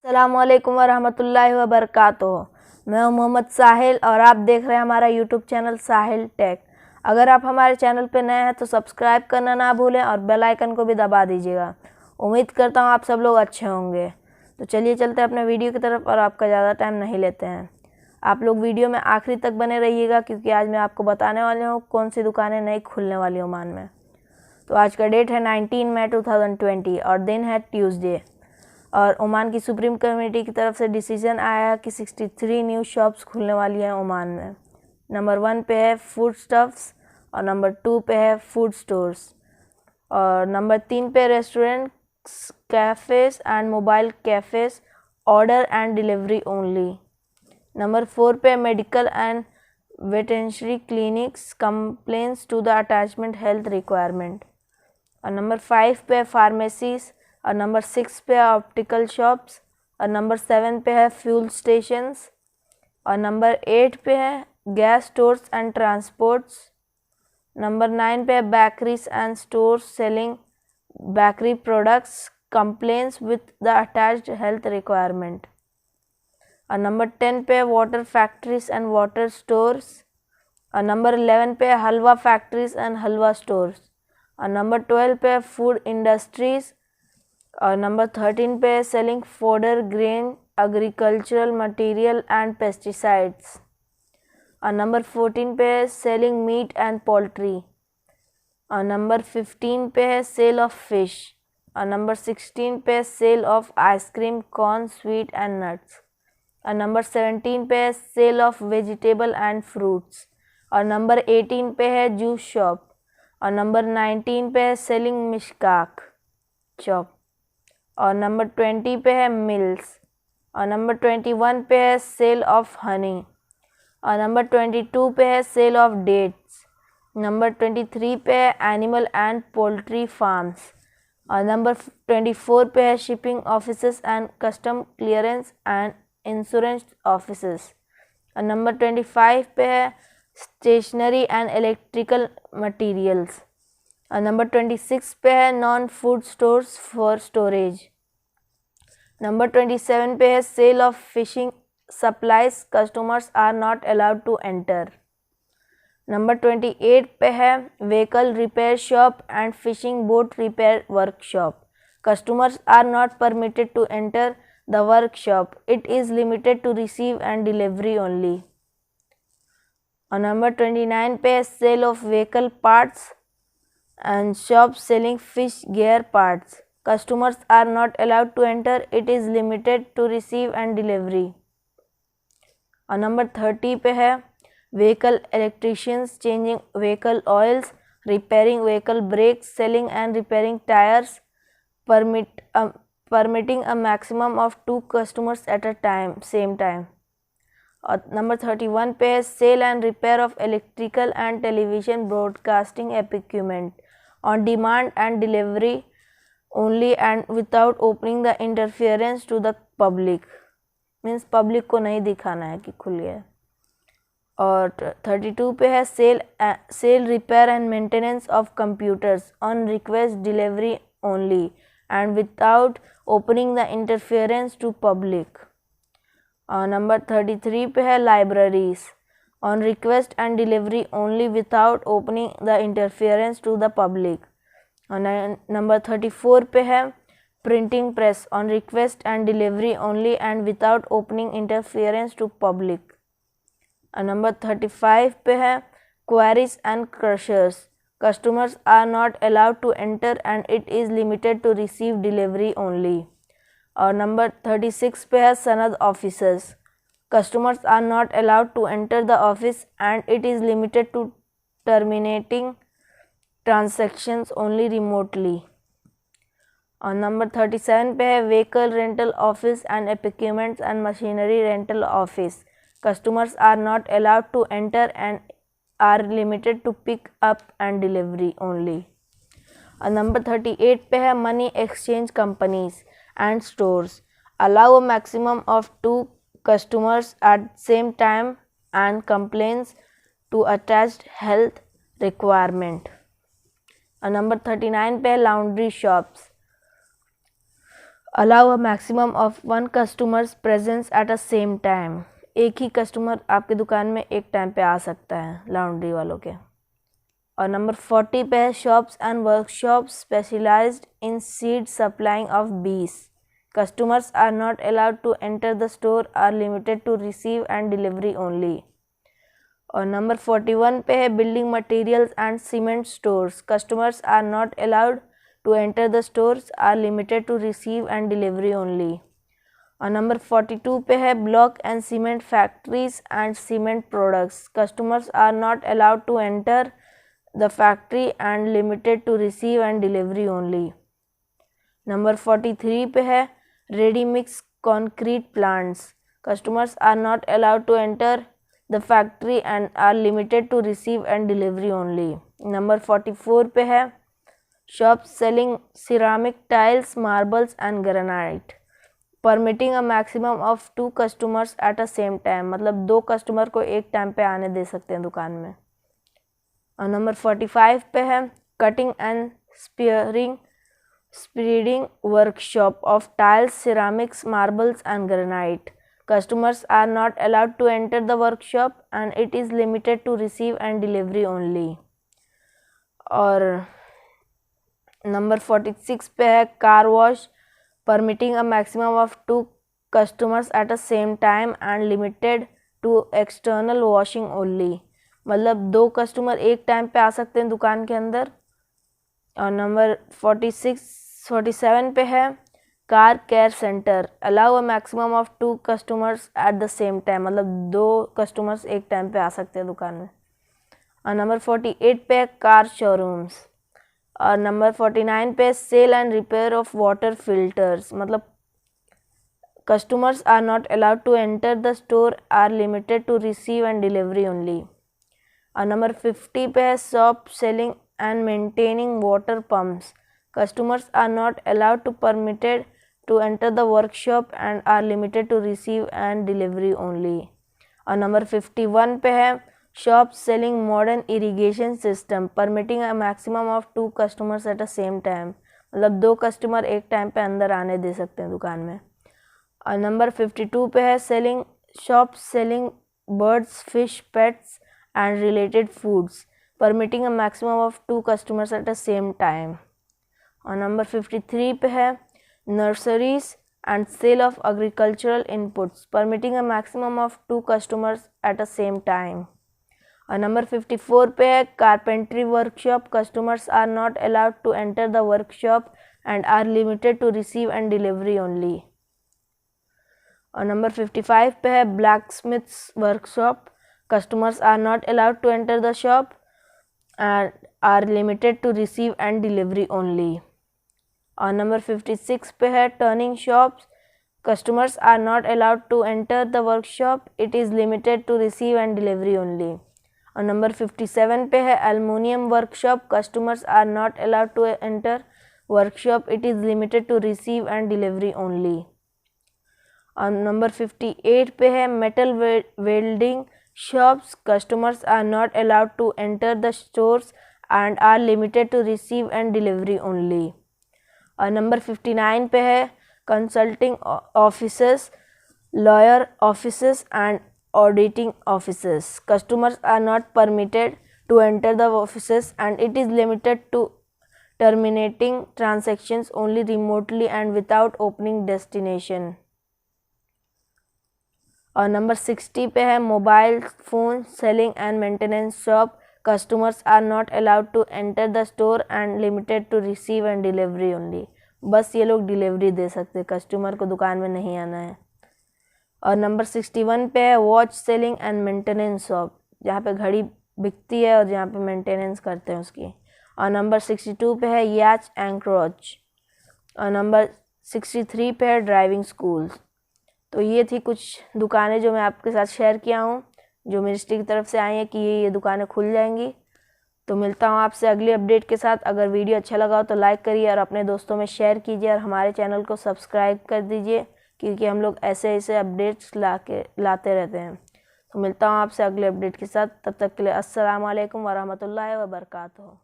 अस्सलामुअलैकुम वरहमतुल्लाहि वबरकातुहू। मैं हूं मोहम्मद साहिल और आप देख रहे हैं हमारा यूट्यूब चैनल साहिल टेक। अगर आप हमारे चैनल पर नए हैं तो सब्सक्राइब करना ना भूलें और बेल आइकन को भी दबा दीजिएगा। उम्मीद करता हूं आप सब लोग अच्छे होंगे। तो चलिए चलते हैं अपने वीडियो की तरफ और आपका ज़्यादा टाइम नहीं लेते हैं। आप लोग वीडियो में आखिरी तक बने रहिएगा क्योंकि आज मैं आपको बताने वाली हूँ कौन सी दुकानें नई खुलने वाली ओमान में। तो आज का डेट है 19 मई 2020 और दिन है ट्यूसडे। और ओमान की सुप्रीम कमेटी की तरफ से डिसीजन आया कि 63 न्यू शॉप्स खुलने वाली हैं ओमान में। नंबर 1 पे है फूड स्टफ्स और नंबर 2 पे है फूड स्टोर्स और नंबर 3 पे restaurants, cafes and mobile cafes, order and delivery only. Number 4 पे medical and veterinary clinics, complaints to the attachment health requirement. और नंबर 5 पे फार्मेसीज और नंबर 6 पे है ऑप्टिकल शॉप्स और नंबर 7 पे है फ्यूल स्टेशंस और नंबर 8 पे है gas stores and transports. Number 9 पे है bakeries and stores selling bakery products, complaints with the attached health requirement. और नंबर 10 पे है water factories and water stores और नंबर 11 पे है हलवा फैक्ट्रीज एंड हलवा स्टोर्स और नंबर 12 पे है फूड इंडस्ट्रीज और नंबर 13 पे है selling fodder, grain, agricultural material and pesticides और नंबर 14 पे है सेलिंग मीट एंड पोल्ट्री और नंबर 15 पे है सेल ऑफ फिश और नंबर 16 पे है sale of ice cream, corn, sweet and nuts और नंबर 17 पे है sale of vegetable and fruits और नंबर 18 पे है जूस शॉप और नंबर 19 पे है सेलिंग मिशकाक शॉप और नंबर 20 पे है मिल्स और नंबर 21 पे है सेल ऑफ हनी और नंबर 22 पे है सेल ऑफ डेट्स। नंबर 23 पे है एनिमल एंड पोल्ट्री फार्म्स और नंबर 24 पे है shipping offices and custom clearance and insurance offices और नंबर 25 पे है स्टेशनरी एंड इलेक्ट्रिकल मटेरियल्स और नंबर 26 पे है non food stores for storage. Number 27 पे है sale of fishing supplies, customers are not allowed to enter. Number 28 पे है vehicle repair shop and fishing boat repair workshop, customers are not permitted to enter the workshop, it is limited to receive and delivery only. और number 29 पे है sale of vehicle parts and shops selling fish gear parts, customers are not allowed to enter, it is limited to receive and delivery। और number 30 पे है vehicle electricians, changing vehicle oils, repairing vehicle brakes, selling and repairing tyres, permitting a maximum of 2 customers at a time, same time। और number 31 पे है sale and repair of electrical and television broadcasting equipment on demand and delivery only and without opening the interference to the public, means public को नहीं दिखाना है कि खुल गया। और 32 पे है sale repair and maintenance of computers on request delivery only and without opening the interference to public. और नंबर 33 पे है libraries on request and delivery only without opening the interference to the public. और number 34 पे है printing press on request and delivery only and without opening interference to public. और number 35 पे है quarries and crushers, customers are not allowed to enter and it is limited to receive delivery only. और number 36 पे है Sanad officers, customers are not allowed to enter the office and it is limited to terminating transactions only remotely. और number 37 पे है vehicle rental office and equipments and machinery rental office, customers are not allowed to enter and are limited to pick up and delivery only. और number 38 पे है money exchange companies and stores allow a maximum of 2 customers at same time and complaints to attached health requirement। और number 39 पे laundry shops allow a maximum of 1 customers presence at a same time. एक ही customer आपकी दुकान में एक time पे आ सकता है लॉन्ड्री वालों के। और नंबर 40 पे है shops and workshops specialised in seed supplying of bees. Customers are not allowed to enter the store, are limited to receive and delivery only. और नंबर 41 पे है building materials and cement stores. Customers are not allowed to enter the stores, are limited to receive and delivery only. और number 42 पे है block and cement factories and cement products. Customers are not allowed to enter the factory and limited to receive and delivery only. Number 43 पे है ready mix concrete plants. Customers are not allowed to enter the factory and are limited to receive and delivery only. Number 44 पे है shop selling ceramic tiles, marbles and granite, permitting a maximum of 2 customers at a same time. मतलब 2 customer को एक time पे आने दे सकते हैं दुकान में। और नंबर 45 पे है cutting and spreading workshop of tiles, ceramics, marbles and granite. Customers are not allowed to enter the workshop and it is limited to receive and delivery only। और नंबर 46 पे है car wash, permitting a maximum of 2 customers at a same time and limited to external washing only. मतलब 2 customer एक time पे आ सकते हैं दुकान के अंदर। और नंबर 47 पे है car care centre, allow a maximum of 2 customers at the same time. मतलब 2 कस्टमर्स एक टाइम पे आ सकते हैं दुकान में। और नंबर 48 पे है कार शोरूम्स। और नंबर 49 पे sale and repair of water filters. मतलब customers are not allowed to enter the store, are limited to receive and delivery only. और नंबर 50 पे है shop selling and maintaining water pumps. Customers are not allowed to permitted to enter the workshop and are limited to receive and delivery only। और number 51 पे है shop selling modern irrigation system, permitting a maximum of 2 customers at a same time. मतलब 2 customer एक time पे अंदर आने दे सकते हैं दुकान में। और नंबर 52 पे है shop selling birds, fish, pets and related foods, permitting a maximum of 2 customers at a same time. और नंबर 53 पे है nurseries and sale of agricultural inputs, permitting a maximum of 2 customers at the same time। और number 54 पे है carpentry workshop. Customers are not allowed to enter the workshop and are limited to receive and delivery only. और number 55 पे है blacksmiths workshop. Customers are not allowed to enter the shop and are limited to receive and delivery only. और number 56 पे है turning shops. Customers are not allowed to enter the workshop, it is limited to receive and delivery only. और number 57 पे है aluminium workshop. Customers are not allowed to enter workshop, it is limited to receive and delivery only. और number 58 पे है metal welding shops. Customers are not allowed to enter the stores and are limited to receive and delivery only. और number 59 पे है consulting offices, lawyer offices and auditing offices. Customers are not permitted to enter the offices and it is limited to terminating transactions only remotely and without opening destination. और number 60 पे है mobile phone selling and maintenance shop. Customers are not allowed to enter the store and limited to receive and delivery only. बस ये लोग delivery दे सकते, customer को दुकान में नहीं आना है। और नंबर 61 पे है watch selling and maintenance shop, जहाँ पे घड़ी बिकती है और जहाँ पे मेंटेनेंस करते हैं उसकी। और नंबर 62 पे है याच एंक्रोच। और नंबर 63 पे है ड्राइविंग स्कूल्स। तो ये थी कुछ दुकानें जो मैं आपके साथ शेयर किया हूँ, जो मिनिस्ट्री की तरफ से आई हैं कि ये दुकानें खुल जाएंगी। तो मिलता हूँ आपसे अगली अपडेट के साथ। अगर वीडियो अच्छा लगा हो तो लाइक करिए और अपने दोस्तों में शेयर कीजिए और हमारे चैनल को सब्सक्राइब कर दीजिए, क्योंकि हम लोग ऐसे ऐसे अपडेट्स लाते रहते हैं। तो मिलता हूँ आपसे अगले अपडेट के साथ, तब तक के लिए अस्सलाम वालेकुम वरहमतुल्लाहि वबरकातुहू।